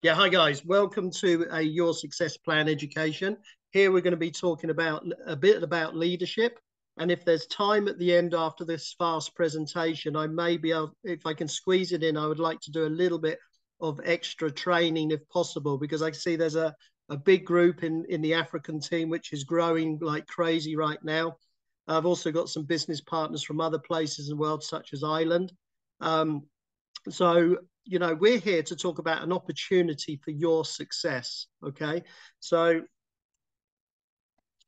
Yeah, hi guys. Welcome to Your Success Plan Education. Here we're going to be talking about a bit about leadership. And if there's time at the end after this fast presentation, I may be able, if I can squeeze it in, I would like to do a little bit of extra training if possible, because I see there's a big group in the African team, which is growing like crazy right now. I've also got some business partners from other places in the world, such as Ireland. So, we're here to talk about an opportunity for your success. Okay. So,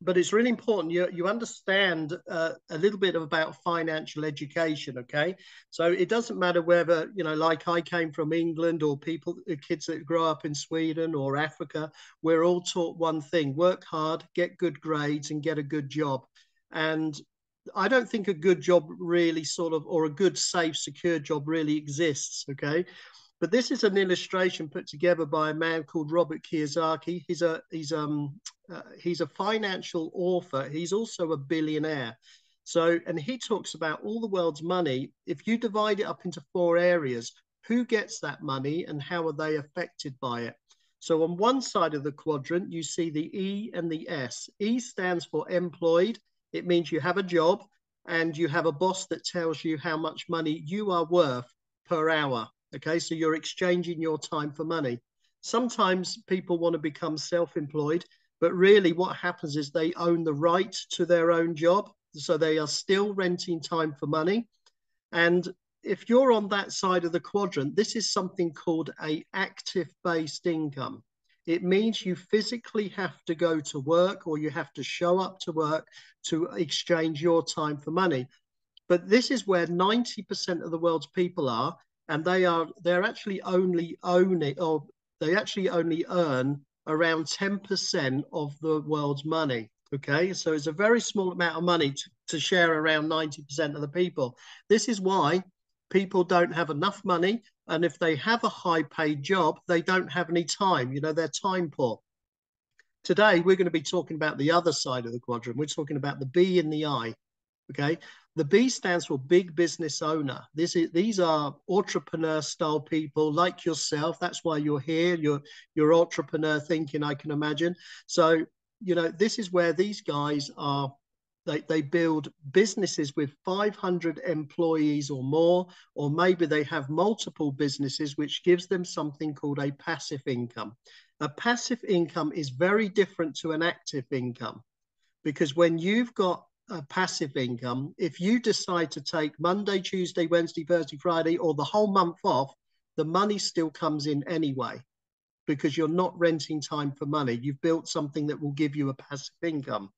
but it's really important you understand a little bit about financial education. Okay. So it doesn't matter whether, like I came from England or kids that grow up in Sweden or Africa, we're all taught one thing: work hard, get good grades, and get a good job. And I don't think a good job really or a good, safe, secure job really exists. Okay. But this is an illustration put together by a man called Robert Kiyosaki. He's a financial author. He's also a billionaire. So, and he talks about all the world's money. If you divide it up into four areas, who gets that money and how are they affected by it? So on one side of the quadrant, you see the E and the S. E stands for employed. It means you have a job and you have a boss that tells you how much money you are worth per hour. Okay, so you're exchanging your time for money. Sometimes people want to become self-employed, but really what happens is they own the right to their own job. So they are still renting time for money. And if you're on that side of the quadrant, this is something called an active-based income. It means you physically have to go to work or you have to show up to work to exchange your time for money. But this is where 90% of the world's people are, and they're actually only owning, or they actually only earn around 10% of the world's money. Okay, so it's a very small amount of money to share around 90% of the people. This is why people don't have enough money, and if they have a high paid job, they don't have any time. They're time poor. Today, we're going to be talking about the other side of the quadrant. We're talking about the B and the I. Okay, the B stands for big business owner. These are entrepreneur style people like yourself. That's why you're here. You're entrepreneur thinking, I can imagine. So this is where these guys are. They build businesses with 500 employees or more, or maybe they have multiple businesses, which gives them something called a passive income. A passive income is very different to an active income, because when you've got a passive income, if you decide to take Monday, Tuesday, Wednesday, Thursday, Friday, or the whole month off, the money still comes in anyway, because you're not renting time for money. You've built something that will give you a passive income.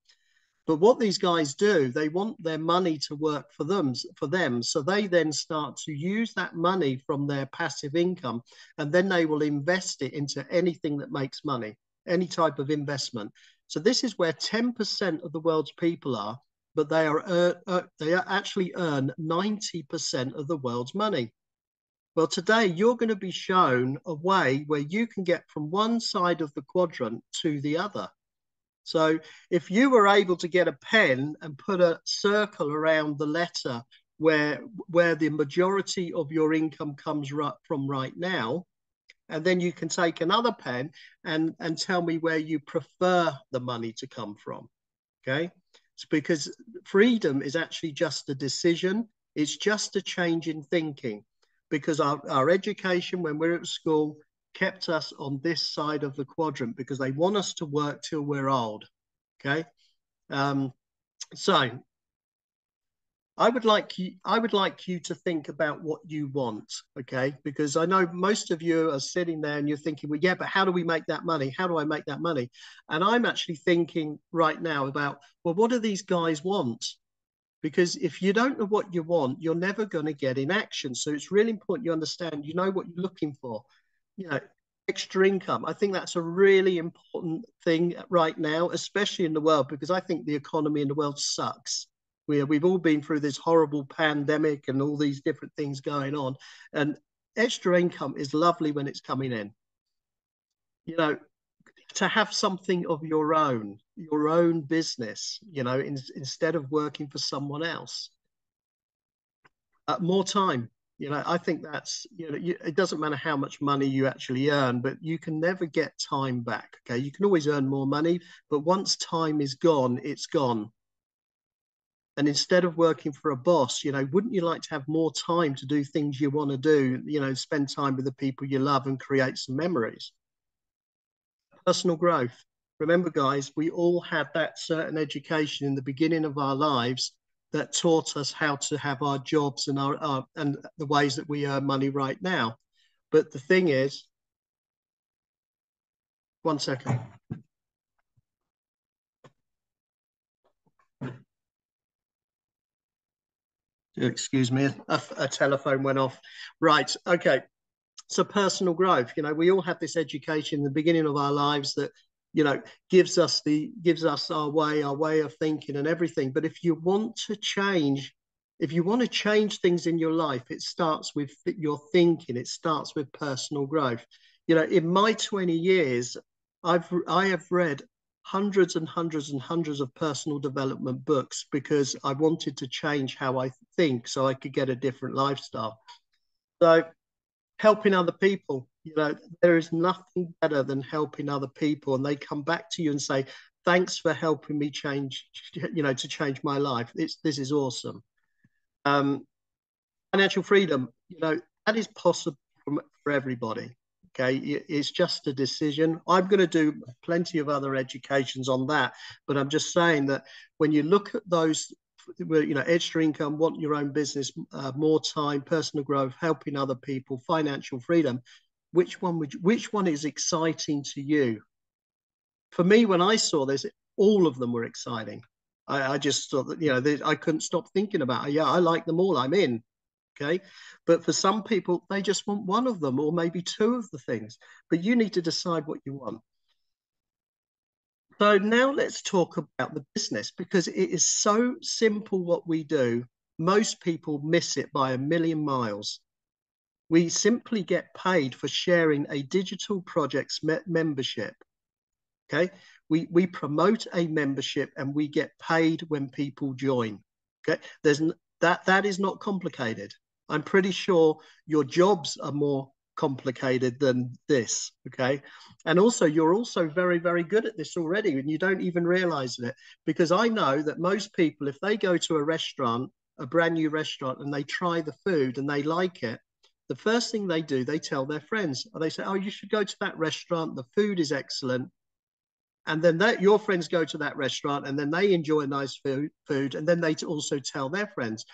But what these guys do, they want their money to work for them. So they then start to use that money from their passive income, and then they will invest it into anything that makes money, any type of investment. So this is where 10% of the world's people are, but they actually earn 90% of the world's money. Well, today you're going to be shown a way where you can get from one side of the quadrant to the other. So if you were able to get a pen and put a circle around the letter where the majority of your income comes from right now, and then you can take another pen and tell me where you prefer the money to come from. Okay. It's because freedom is actually just a decision. It's just a change in thinking, because our education when we're at school kept us on this side of the quadrant because they want us to work till we're old. Okay. So I would like you to think about what you want, okay? Because I know most of you are sitting there and you're thinking, well, yeah, but how do we make that money? How do I make that money? And I'm actually thinking right now about, well, what do these guys want? Because if you don't know what you want, you're never going to get in action. So it's really important you understand, you know what you're looking for. Extra income. I think that's a really important thing right now, especially in the world, because I think the economy in the world sucks. We've all been through this horrible pandemic and all these different things going on. And extra income is lovely when it's coming in. To have something of your own business, instead of working for someone else. More time. You know, I think that's, you know, it doesn't matter how much money you actually earn, but you can never get time back. Okay. You can always earn more money, but once time is gone, it's gone. And instead of working for a boss, you know, wouldn't you like to have more time to do things you want to do, you know, spend time with the people you love and create some memories? Personal growth. Remember, guys, we all had that certain education in the beginning of our lives that taught us how to have our jobs and our and the ways that we earn money right now. But the thing is, one second. Excuse me, a telephone went off. Right. Okay. So personal growth, you know, we all have this education in the beginning of our lives that, you know, gives us our way of thinking and everything. But if you want to change, if you want to change things in your life, it starts with your thinking. It starts with personal growth. You know, in my 20 years, I have read hundreds and hundreds and hundreds of personal development books because I wanted to change how I think so I could get a different lifestyle. So helping other people, you know, there is nothing better than helping other people, and they come back to you and say, thanks for helping me change, you know, to change my life. This is awesome. um Financial freedom, you know, that is possible for everybody. Okay, it's just a decision. I'm going to do plenty of other educations on that, but I'm just saying that when you look at those, you know, extra income, want your own business, more time, personal growth, helping other people, financial freedom, which one is exciting to you? For me, when I saw this, all of them were exciting. I just thought that, you know, I couldn't stop thinking about it. Yeah, I like them all, I'm in. Okay, but for some people they just want one of them or maybe two of the things, but you need to decide what you want. So now let's talk about the business, because it is so simple what we do. Most people miss it by a million miles. We simply get paid for sharing a digital project's membership. Okay, we promote a membership and we get paid when people join. Okay, that is not complicated. I'm pretty sure your jobs are more complicated than this. Okay, and also you're also very, very good at this already, and you don't even realize it, because I know that most people, if they go to a restaurant, a brand new restaurant, and they try the food and they like it, the first thing they do, they tell their friends. They say, oh, you should go to that restaurant, the food is excellent. And then your friends go to that restaurant and then they enjoy nice food, and then they also tell their friends.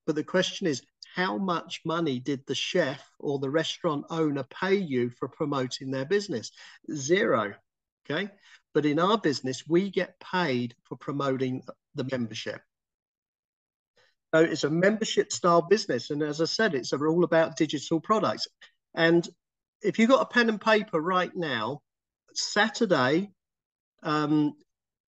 But the question is, how much money did the chef or the restaurant owner pay you for promoting their business? Zero. Okay, but in our business we get paid for promoting the membership. So it's a membership style business, and as I said, it's all about digital products. And if you've got a pen and paper right now, Saturday, um,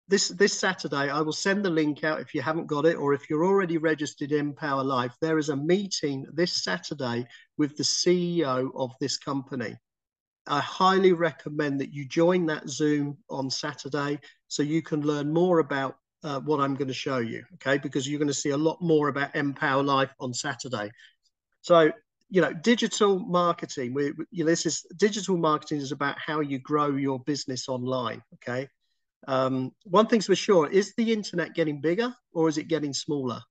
this Saturday, I will send the link out if you haven't got it, or if you're already registered in Empower Life. There is a meeting this Saturday with the CEO of this company. I highly recommend that you join that Zoom on Saturday so you can learn more about what I'm going to show you. Okay, because you're going to see a lot more about Empower Life on Saturday. So, you know, digital marketing. This is digital marketing is about how you grow your business online. Okay. One thing's for sure, is the internet getting bigger or is it getting smaller?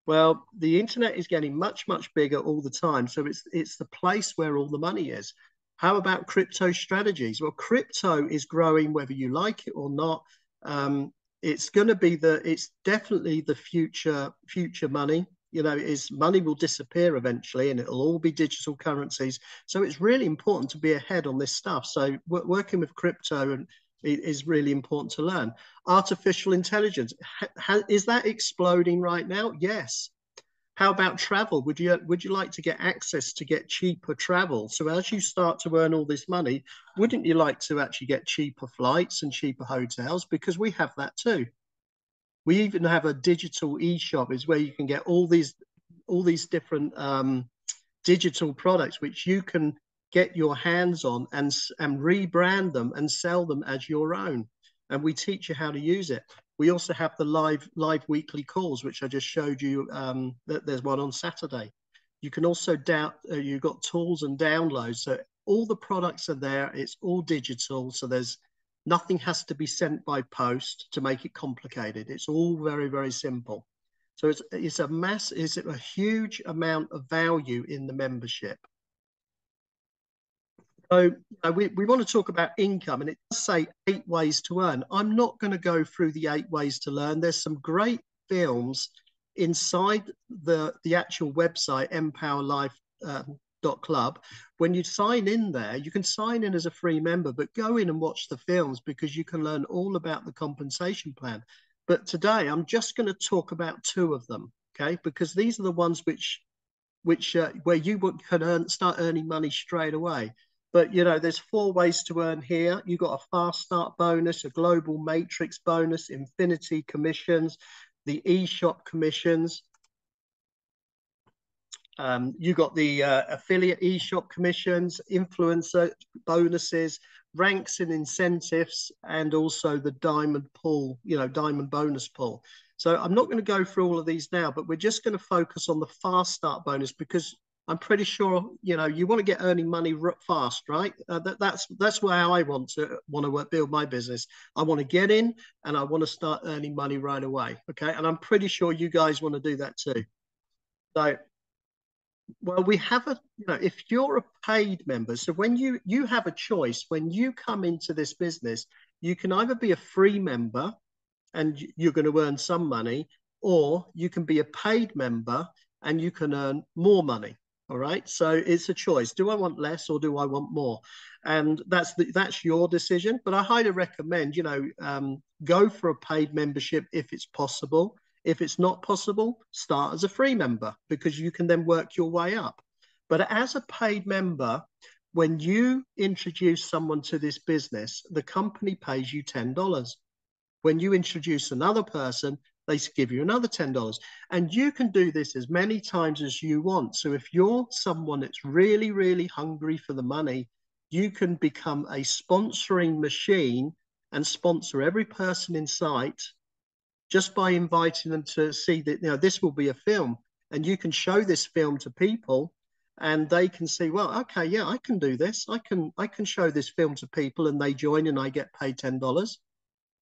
Well, the internet is getting much, much bigger all the time. So it's the place where all the money is. How about crypto strategies? Well, crypto is growing whether you like it or not. It's going to be it's definitely the future money. You know, money will disappear eventually and it'll all be digital currencies. So it's really important to be ahead on this stuff. So working with crypto and is really important to learn. Artificial intelligence, is that exploding right now? Yes. How about travel? Would you like to get access to get cheaper travel? So as you start to earn all this money, wouldn't you like to actually get cheaper flights and cheaper hotels? Because we have that too. We even have a digital e-shop, is where you can get all these different digital products which you can get your hands on and rebrand them and sell them as your own. And we teach you how to use it. We also have the live weekly calls, which I just showed you, that there's one on Saturday. You can also you've got tools and downloads. So all the products are there. It's all digital. So there's nothing has to be sent by post to make it complicated. It's all very, very simple. So it's a huge amount of value in the membership. So we want to talk about income, and it does say 8 ways to earn. I'm not going to go through the 8 ways to learn. There's some great films inside the actual website, empowerlife.club. When you sign in there, you can sign in as a free member, but go in and watch the films because you can learn all about the compensation plan. But today I'm just going to talk about 2 of them, okay? Because these are the ones where you can start earning money straight away. But there's 4 ways to earn here. You've got a fast start bonus, a global matrix bonus, infinity commissions, the eShop commissions. You got the affiliate eShop commissions, influencer bonuses, ranks and incentives, and also the diamond pool, diamond bonus pool. So I'm not going to go through all of these now, but we're just going to focus on the fast start bonus because I'm pretty sure you want to get earning money fast, right? That's where I want to build my business. I want to get in and I want to start earning money right away. Okay, and I'm pretty sure you guys want to do that too. So, well, we have if you're a paid member, so when you have a choice when you come into this business, you can either be a free member and you're going to earn some money, or you can be a paid member and you can earn more money. All right. So it's a choice. Do I want less or do I want more? And that's your decision. But I highly recommend, go for a paid membership if it's possible. If it's not possible, start as a free member because you can then work your way up. But as a paid member, when you introduce someone to this business, the company pays you $10. When you introduce another person, they give you another $10. And you can do this as many times as you want. So if you're someone that's really, really hungry for the money, you can become a sponsoring machine and sponsor every person in sight just by inviting them to see that, this will be a film. And you can show this film to people and they can see, well, okay, yeah, I can do this. I can show this film to people and they join and I get paid $10.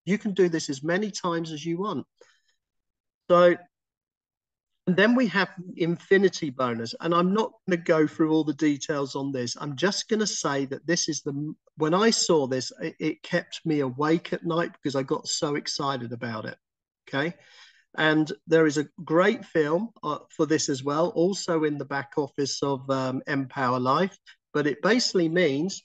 You can do this as many times as you want. So, and then we have infinity bonus, and I'm not going to go through all the details on this. I'm just going to say that this is when I saw this, it kept me awake at night because I got so excited about it. Okay. And there is a great film for this as well, also in the back office of Empower Life. But it basically means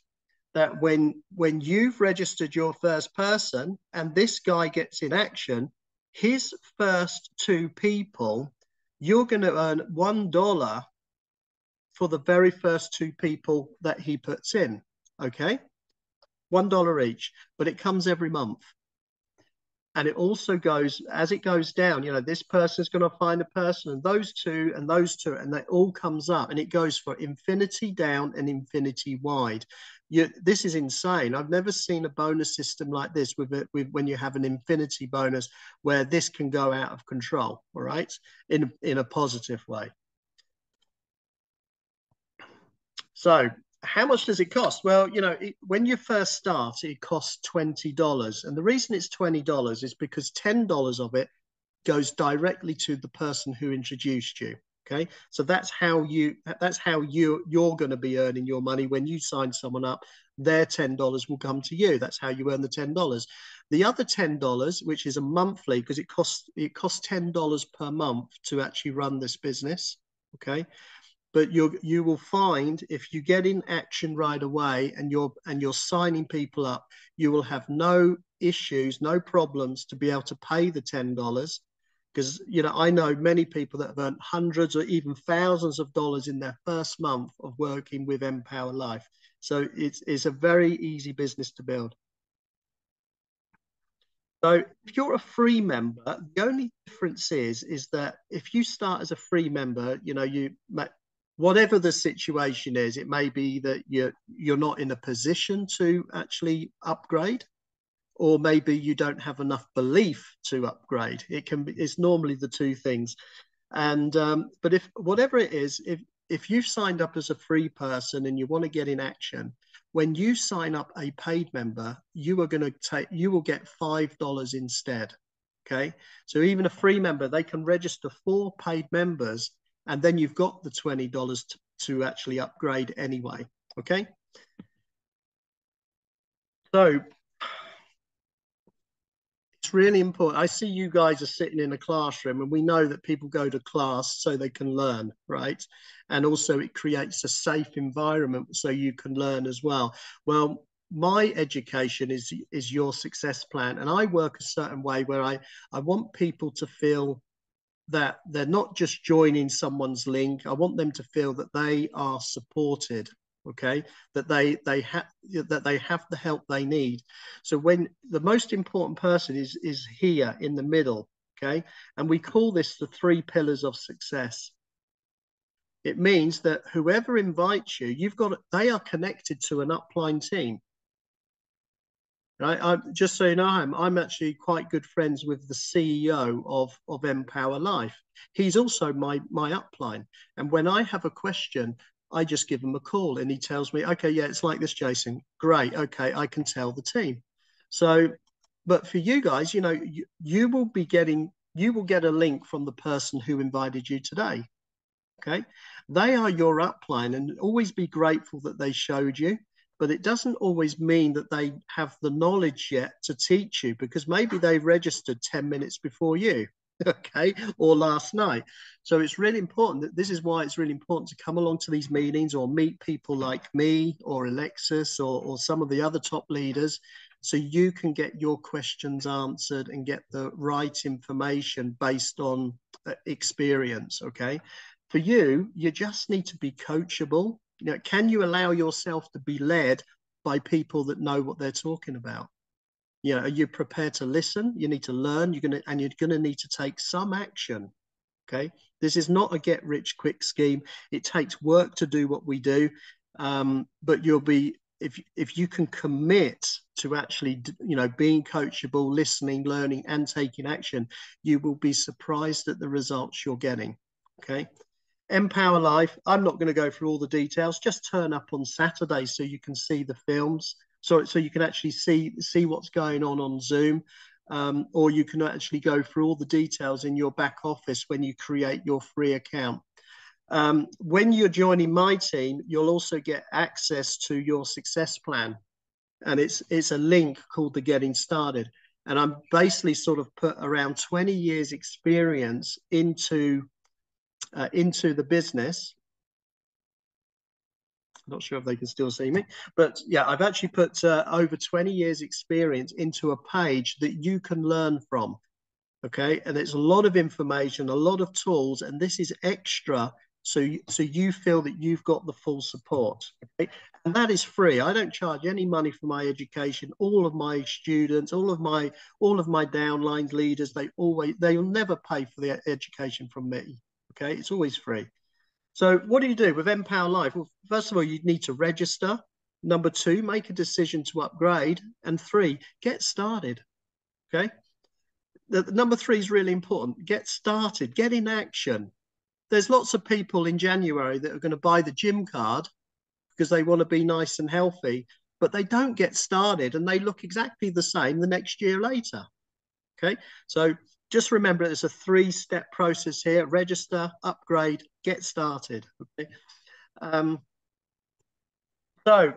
that when you've registered your first person and this guy gets in action, his first 2 people, you're going to earn $1 for the very first 2 people that he puts in. Okay, $1 each, but it comes every month. And it also goes, as it goes down, this person is going to find a person and those 2 and those 2, and that all comes up and it goes for infinity down and infinity wide. This is insane. I've never seen a bonus system like this with when you have an infinity bonus where this can go out of control, all right, in a positive way. So how much does it cost? Well, when you first start, it costs $20. And the reason it's $20 is because $10 of it goes directly to the person who introduced you. Okay, so that's how you're going to be earning your money when you sign someone up. Their $10 will come to you. That's how you earn the $10. The other $10, which is a monthly, because it costs $10 per month to actually run this business. Okay, but you will find if you get in action right away and you're signing people up, you will have no issues, no problems to be able to pay the $10. Because, I know many people that have earned hundreds or even thousands of dollars in their first month of working with Empower Life. So it's a very easy business to build. So if you're a free member, the only difference is that if you start as a free member, whatever the situation is, it may be that you're not in a position to actually upgrade, or maybe you don't have enough belief to upgrade. It's normally the 2 things. And but if whatever it is, if you've signed up as a free person and you want to get in action, when you sign up a paid member, you will get $5 instead. Okay. So even a free member, they can register 4 paid members, and then you've got the $20 to actually upgrade anyway. Okay. So it's really important. I see you guys are sitting in a classroom, and we know that people go to class so they can learn, right? And also it creates a safe environment so you can learn as well. Well, my education is your success plan, and I work a certain way where I want people to feel that they're not just joining someone's link. I want them to feel that they are supported, okay, that they have the help they need. So when the most important person is here in the middle, okay, and we call this the 3 pillars of success. It means that whoever invites you, they are connected to an upline team. Right? Just so you know, I'm actually quite good friends with the CEO of Empower Life. He's also my upline. And when I have a question, I just give him a call and he tells me, okay, yeah, it's like this, Jason. Great. Okay, I can tell the team. So, but for you guys, you know, you will get a link from the person who invited you today. Okay. They are your upline, and always be grateful that they showed you. But it doesn't always mean that they have the knowledge yet to teach you, because maybe they registered 10 minutes before you, okay, or last night. So it's really important this is why it's really important to come along to these meetings or meet people like me or Alexis or some of the other top leaders, so you can get your questions answered and get the right information based on experience, okay? For you, you just need to be coachable. You know, can you allow yourself to be led by people that know what they're talking about? You know, are you prepared to listen? You need to learn. You're gonna need to take some action. Okay, this is not a get rich quick scheme. It takes work to do what we do, but you'll be if you can commit to actually, you know, being coachable, listening, learning, and taking action, you will be surprised at the results you're getting. Okay. Empower Life, I'm not going to go through all the details. Just turn up on Saturday so you can see the films. So you can actually see what's going on Zoom, or you can actually go through all the details in your back office when you create your free account. When you're joining my team, you'll also get access to your success plan, and it's a link called the Getting Started. And I'm basically sort of put around 20 years experience into the business. I'm not sure if they can still see me, but yeah, I've actually put over 20 years experience into a page that you can learn from. Okay. And it's a lot of information, a lot of tools, and this is extra. So you feel that you've got the full support. Okay? And that is free. I don't charge any money for my education. All of my students, all of my downline leaders, they'll never pay for the education from me. Okay, it's always free. So what do you do with Empower Life? Well, first of all, you need to register. Number 2, make a decision to upgrade. And 3, get started. Okay. Number 3 is really important. Get started, get in action. There's lots of people in January that are going to buy the gym card because they want to be nice and healthy, but they don't get started and they look exactly the same the next year later. Okay. So just remember, there's a 3-step process here: register, upgrade, get started. Okay. So,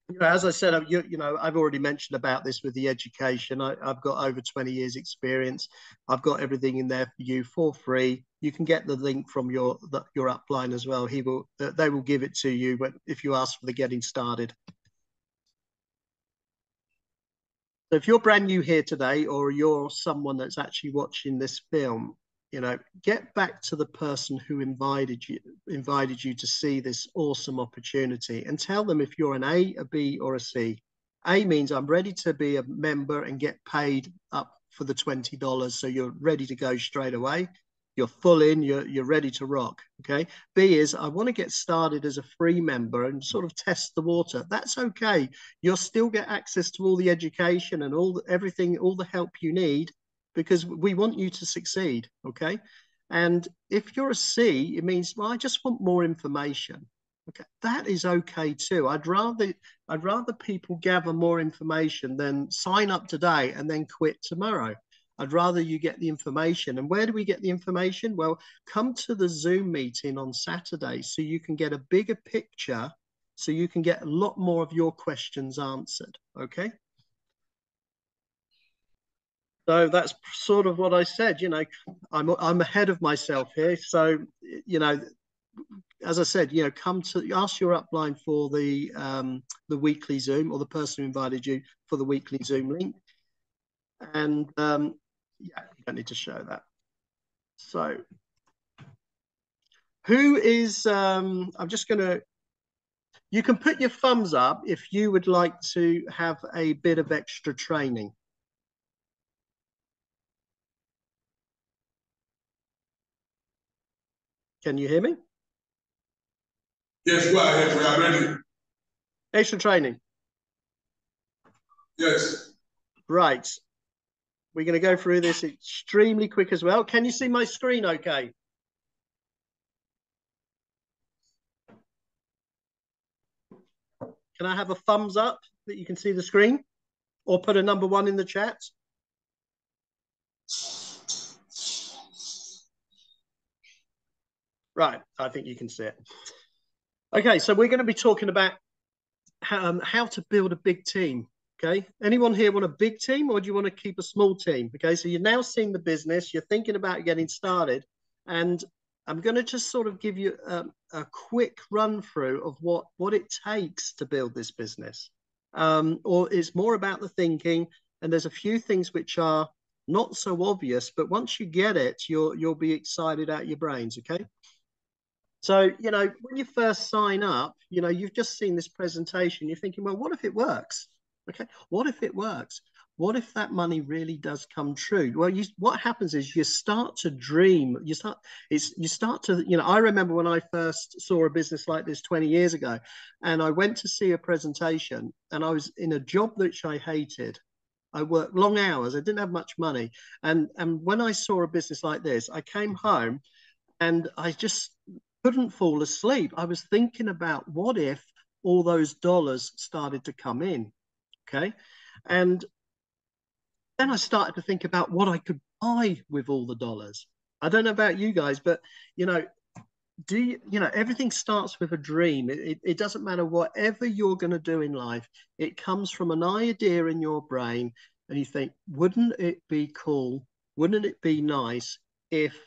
you know, as I said, you know, I've already mentioned about this with the education. I've got over 20 years experience. I've got everything in there for you for free. You can get the link from your upline as well. They will give it to you if you ask for the Getting Started. So if you're brand new here today, or you're someone that's actually watching this film, you know, get back to the person who invited you to see this awesome opportunity, and tell them if you're an A, a B, or a C. A means I'm ready to be a member and get paid up for the $20, so you're ready to go straight away. You're full in, you're ready to rock. Okay. B is I want to get started as a free member and sort of test the water. That's okay. You'll still get access to all the education and everything, all the help you need, because we want you to succeed. Okay. And if you're a C, it means, well, I just want more information. Okay, that is okay too. I'd rather people gather more information than sign up today and then quit tomorrow. I'd rather you get the information. And where do we get the information? Well, come to the Zoom meeting on Saturday so you can get a bigger picture, so you can get a lot more of your questions answered. Okay. So that's sort of what I said. I'm ahead of myself here. So, as I said, come to ask your upline for the weekly Zoom, or the person who invited you for the weekly Zoom link. And yeah, you don't need to show that. So who is, I'm just going to, you can put your thumbs up if you would like to have a bit of extra training. Can you hear me? Yes, go ahead. We are ready. Extra training. Yes. Right. We're going to go through this extremely quick as well. Can you see my screen okay? Can I have a thumbs up that you can see the screen? Or put a number 1 in the chat? Right, I think you can see it. Okay, so we're going to be talking about how to build a big team. Okay, anyone here want a big team, or do you want to keep a small team? Okay, so you're now seeing the business, you're thinking about getting started, and I'm going to just sort of give you a quick run through of what it takes to build this business. Or it's more about the thinking, and there's a few things which are not so obvious, but once you get it, you'll be excited out your brains. Okay. So, when you first sign up, you've just seen this presentation. You're thinking, well, what if it works? Okay. What if it works? What if that money really does come true? Well, what happens is you start to dream. You start to, I remember when I first saw a business like this 20 years ago, and I went to see a presentation, and I was in a job which I hated. I worked long hours. I didn't have much money. And when I saw a business like this, I came home and I just couldn't fall asleep. I was thinking about what if all those dollars started to come in. Okay. And then I started to think about what I could buy with all the dollars. I don't know about you guys, but everything starts with a dream. It doesn't matter whatever you're going to do in life. It comes from an idea in your brain, and you think, wouldn't it be cool? Wouldn't it be nice if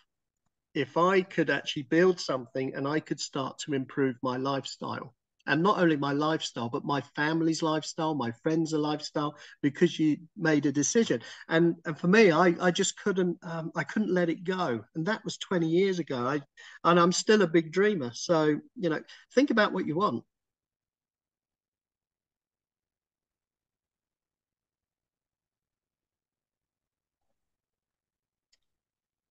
I could actually build something and I could start to improve my lifestyle? And not only my lifestyle, but my family's lifestyle, my friends' lifestyle, because you made a decision. And for me, I just couldn't, I couldn't let it go. And that was 20 years ago. And I'm still a big dreamer. So, think about what you want.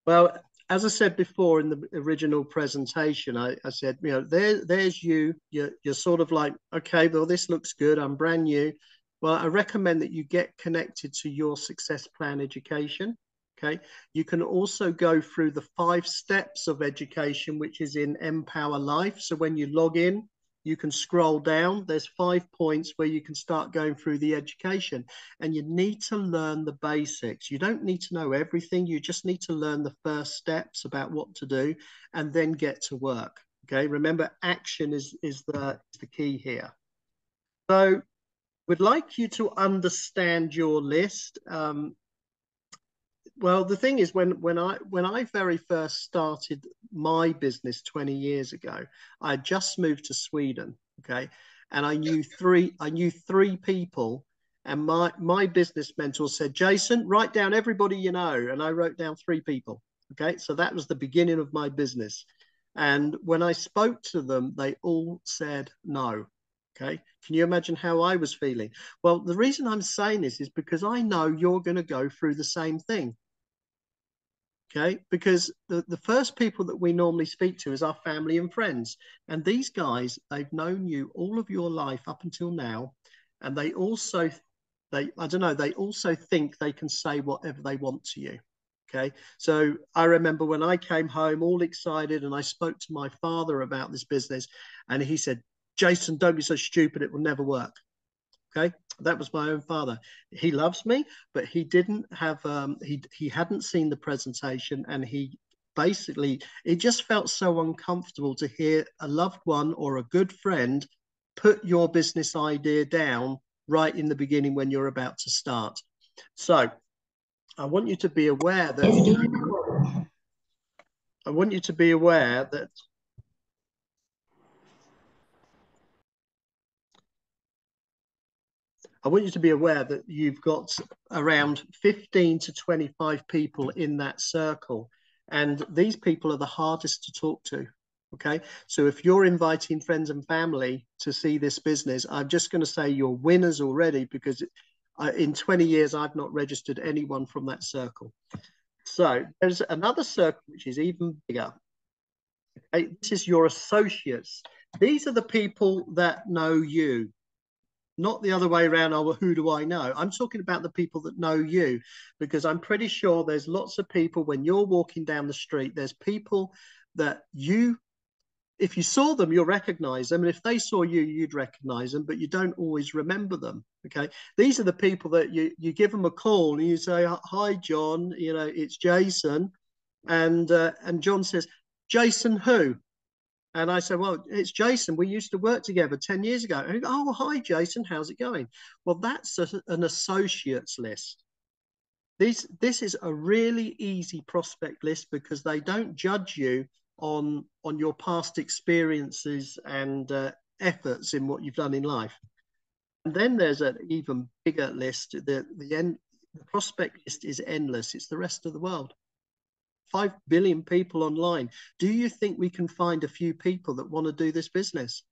Well, as I said before in the original presentation, I said, there's you. You're sort of like, okay, well, this looks good. I'm brand new. Well, I recommend that you get connected to Your Success Plan Education. Okay. You can also go through the 5 steps of education, which is in Empower Life. So when you log in, you can scroll down. There's 5 points where you can start going through the education, and you need to learn the basics. You don't need to know everything. You just need to learn the first steps about what to do, and then get to work. Okay. Remember, action is the key here. So we'd like you to understand your list. Well, the thing is, when I very first started my business 20 years ago, I just moved to Sweden, okay, and I knew three people, and my business mentor said, Jason, write down everybody you know, and I wrote down 3 people, okay, so that was the beginning of my business, and when I spoke to them, they all said no. Okay, can you imagine how I was feeling? Well, the reason I'm saying this is because I know you're going to go through the same thing. Okay, because the first people that we normally speak to is our family and friends. And these guys, they've known you all of your life up until now. And they also think they can say whatever they want to you. Okay. So I remember when I came home all excited and I spoke to my father about this business, and he said, Jason, don't be so stupid. It will never work. Okay. That was my own father. He loves me, but he didn't have, he hadn't seen the presentation, and he basically, it just felt so uncomfortable to hear a loved one or a good friend put your business idea down right in the beginning when you're about to start. So I want you to be aware that I want you to be aware that you've got around 15 to 25 people in that circle. And these people are the hardest to talk to. Okay. So if you're inviting friends and family to see this business, I'm just going to say you're winners already, because in 20 years, I've not registered anyone from that circle. So there's another circle which is even bigger. Okay? This is your associates. These are the people that know you, not the other way around. Oh, well, who do I know? I'm talking about the people that know you, because I'm pretty sure there's lots of people when you're walking down the street, there's people that you, if you saw them, you'll recognize them. And if they saw you, you'd recognize them, but you don't always remember them. Okay. These are the people that you give them a call and you say, hi, John, you know, it's Jason. And John says, Jason who? And I said, well, it's Jason. We used to work together 10 years ago. And go, oh, hi, Jason. How's it going? Well, that's an associates list. This is a really easy prospect list, because they don't judge you on your past experiences and efforts in what you've done in life. And then there's an even bigger list. The prospect list is endless. It's the rest of the world. 5 billion people online. Do you think we can find a few people that want to do this business?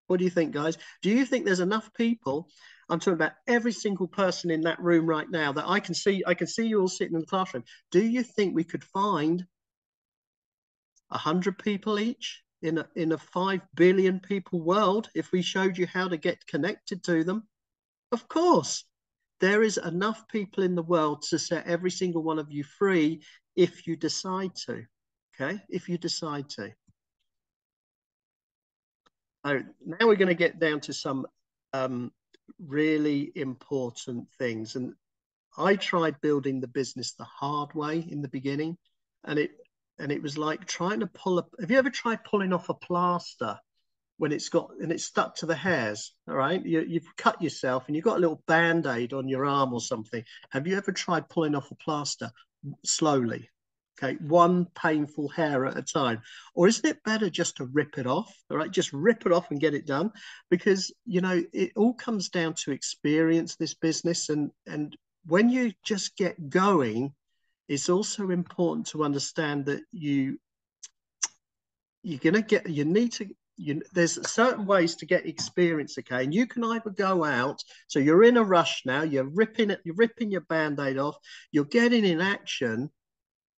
What do you think, guys? Do you think there's enough people? I'm talking about every single person in that room right now that I can see. I can see you all sitting in the classroom. Do you think we could find 100 people each in a 5 billion people world if we showed you how to get connected to them? Of course. There is enough people in the world to set every single one of you free if you decide to. Okay, if you decide to. So now we're going to get down to some really important things. And I tried building the business the hard way in the beginning, and it was like trying to pull up. Have you ever tried pulling off a plaster when it's stuck to the hairs? All right, you've cut yourself and you've got a little band-aid on your arm or something. Have you ever tried pulling off a plaster slowly? Okay, one painful hair at a time. Or isn't it better just to rip it off? All right, just rip it off and get it done, because you know it all comes down to experience, this business. And when you just get going, it's also important to understand that there's certain ways to get experience. Okay, and you can either go out, so you're in a rush now, you're ripping your band-aid off, you're getting in action,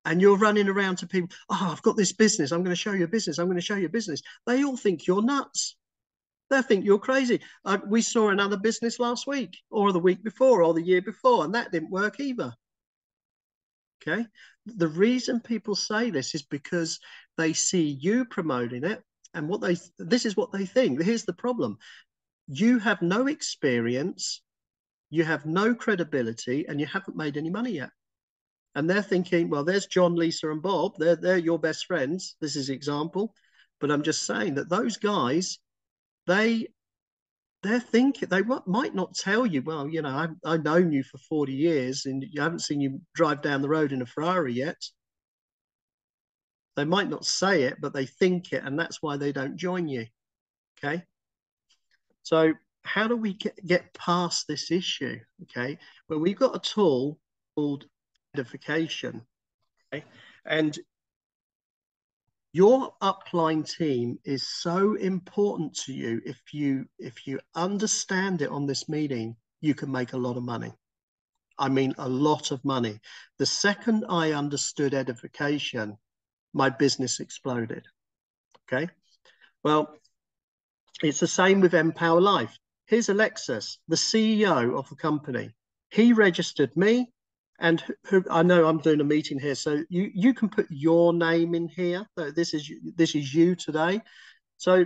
and you're running around to people, oh, I've got this business, I'm going to show you a business, I'm going to show you a business. They all think you're nuts. They think you're crazy. We saw another business last week, or the week before, or the year before, and that didn't work either. Okay. The reason people say this is because they see you promoting it, and this is what they think. Here's the problem. You have no experience, you have no credibility, and you haven't made any money yet. And they're thinking, well, there's John, Lisa, and Bob. They're your best friends. This is an example. But I'm just saying that those guys, they're thinking, they might not tell you, well, you know, I've known you for 40 years and you haven't seen you drive down the road in a Ferrari yet. They might not say it, but they think it, and that's why they don't join you. Okay. So how do we get past this issue? Okay. Well, we've got a tool called edification. Okay. And your upline team is so important to you. If you understand it on this meeting, you can make a lot of money. I mean, a lot of money. The second I understood edification, my business exploded. Okay. Well, it's the same with Empower Life. Here's Alexis, the CEO of the company. He registered me And who, I know I'm doing a meeting here, so you can put your name in here. So this is you today. So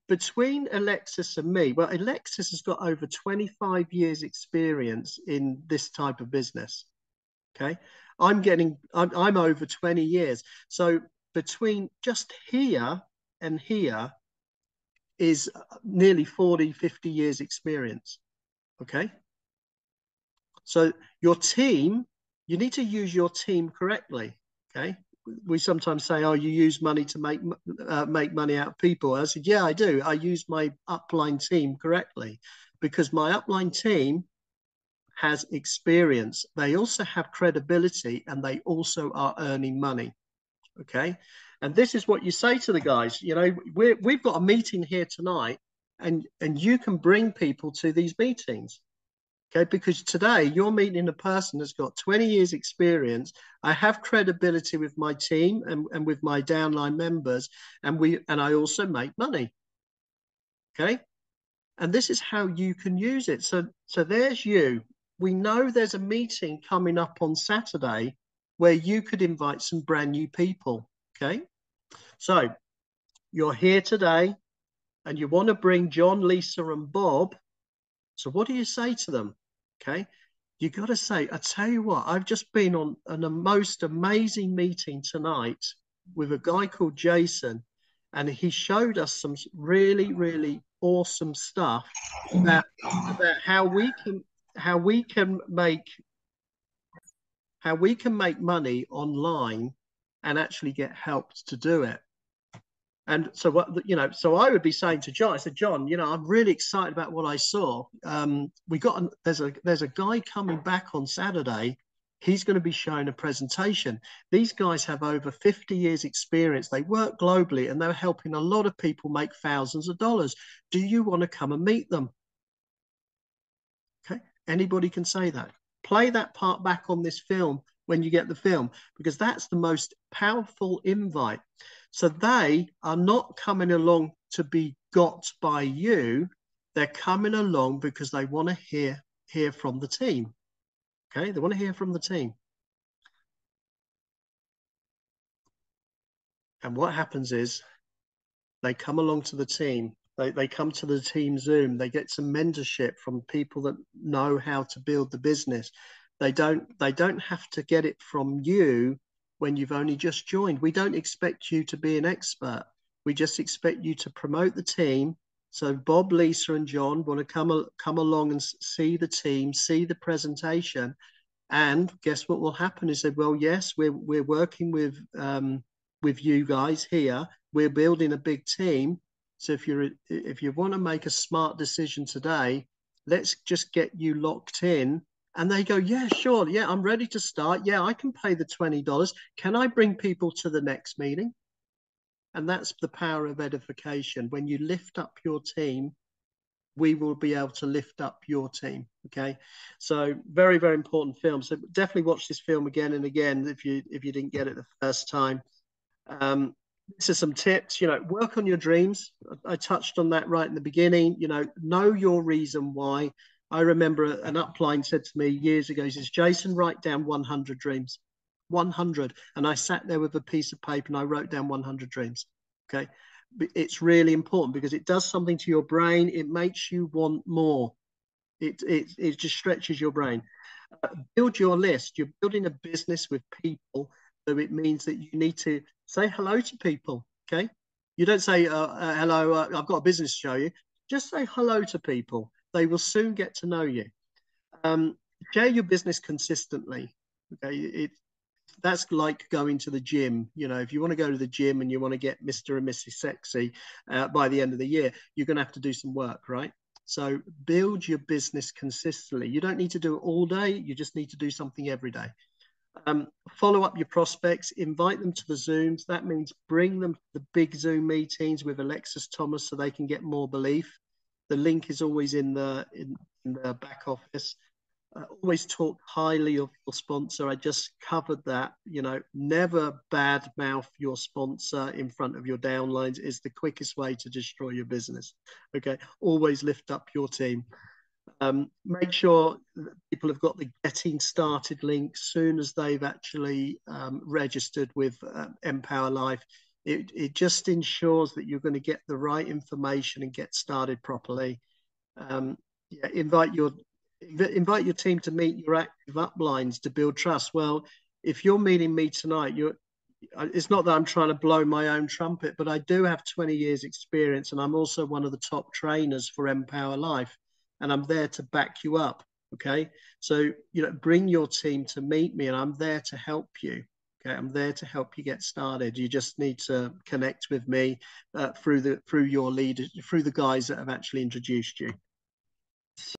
between Alexis and me, well, Alexis has got over 25 years experience in this type of business. Okay. I'm over 20 years. So between just here and here is nearly 40, 50 years experience. Okay. So your team, you need to use your team correctly. Okay. We sometimes say, "Oh, you use money to make money out of people." I said, "Yeah, I do. I use my upline team correctly because my upline team has experience. They also have credibility, and they also are earning money." Okay, and this is what you say to the guys. You know, we've got a meeting here tonight, and you can bring people to these meetings. Okay, because today you're meeting a person that's got 20 years experience. I have credibility with my team and with my downline members, and I also make money. Okay, and this is how you can use it. So there's you. We know there's a meeting coming up on Saturday where you could invite some brand new people. Okay, so you're here today and you want to bring John, Lisa, and Bob. So what do you say to them? Okay, you got to say, I tell you what, I've just been on a most amazing meeting tonight with a guy called Jason, and he showed us some really, really awesome stuff about how we can make money online and actually get helped to do it. And so so I would be saying to John, I said, John, I'm really excited about what I saw. There's a guy coming back on Saturday. He's going to be showing a presentation. These guys have over 50 years experience. They work globally and they're helping a lot of people make thousands of dollars. Do you want to come and meet them? Okay. Anybody can say that. Play that part back on this film when you get the film, because that's the most powerful invite. So they are not coming along to be got by you. They're coming along because they want to hear from the team. Okay, they want to hear from the team. And what happens is they come along to the team. They come to the team Zoom. They get some mentorship from people that know how to build the business. They don't have to get it from you when you've only just joined. We don't expect you to be an expert. We just expect you to promote the team. So Bob, Lisa, and John want to come along and see the team, see the presentation, and guess what will happen is that, well, yes, we're working with you guys here. We're building a big team. So if you want to make a smart decision today, let's just get you locked in. And they go, yeah, sure. Yeah, I'm ready to start. Yeah, I can pay the $20. Can I bring people to the next meeting? And that's the power of edification. When you lift up your team, we will be able to lift up your team. Okay, so very, very important film. So definitely watch this film again and again if you didn't get it the first time. This is some tips. Work on your dreams. I touched on that right in the beginning. Know your reason why. I remember an upline said to me years ago, he says, Jason, write down 100 dreams. 100. And I sat there with a piece of paper and I wrote down 100 dreams. Okay. It's really important because it does something to your brain. It makes you want more. It just stretches your brain. Build your list. You're building a business with people, so it means that you need to say hello to people. Okay, you don't say hello. I've got a business to show you. Just say hello to people. They will soon get to know you. Share your business consistently. Okay, that's like going to the gym. If you want to go to the gym and you want to get Mr. and Mrs. Sexy by the end of the year, you're going to have to do some work, right? So build your business consistently. You don't need to do it all day. You just need to do something every day. Follow up your prospects, invite them to the Zooms. That means bring them to the big Zoom meetings with Alexis Thomas so they can get more belief. The link is always in the back office. Always talk highly of your sponsor. I just covered that. Never bad mouth your sponsor in front of your downlines is the quickest way to destroy your business. Okay, always lift up your team. Make sure that people have got the getting started link soon as they've actually registered with Empower Life. It just ensures that you're going to get the right information and get started properly. Yeah, invite your team to meet your active uplines to build trust. Well, if you're meeting me tonight, it's not that I'm trying to blow my own trumpet, but I do have 20 years experience, and I'm also one of the top trainers for Empower Life, and I'm there to back you up. Okay. So, bring your team to meet me, and I'm there to help you. Okay. I'm there to help you get started. You just need to connect with me through your leader, through the guys that have actually introduced you.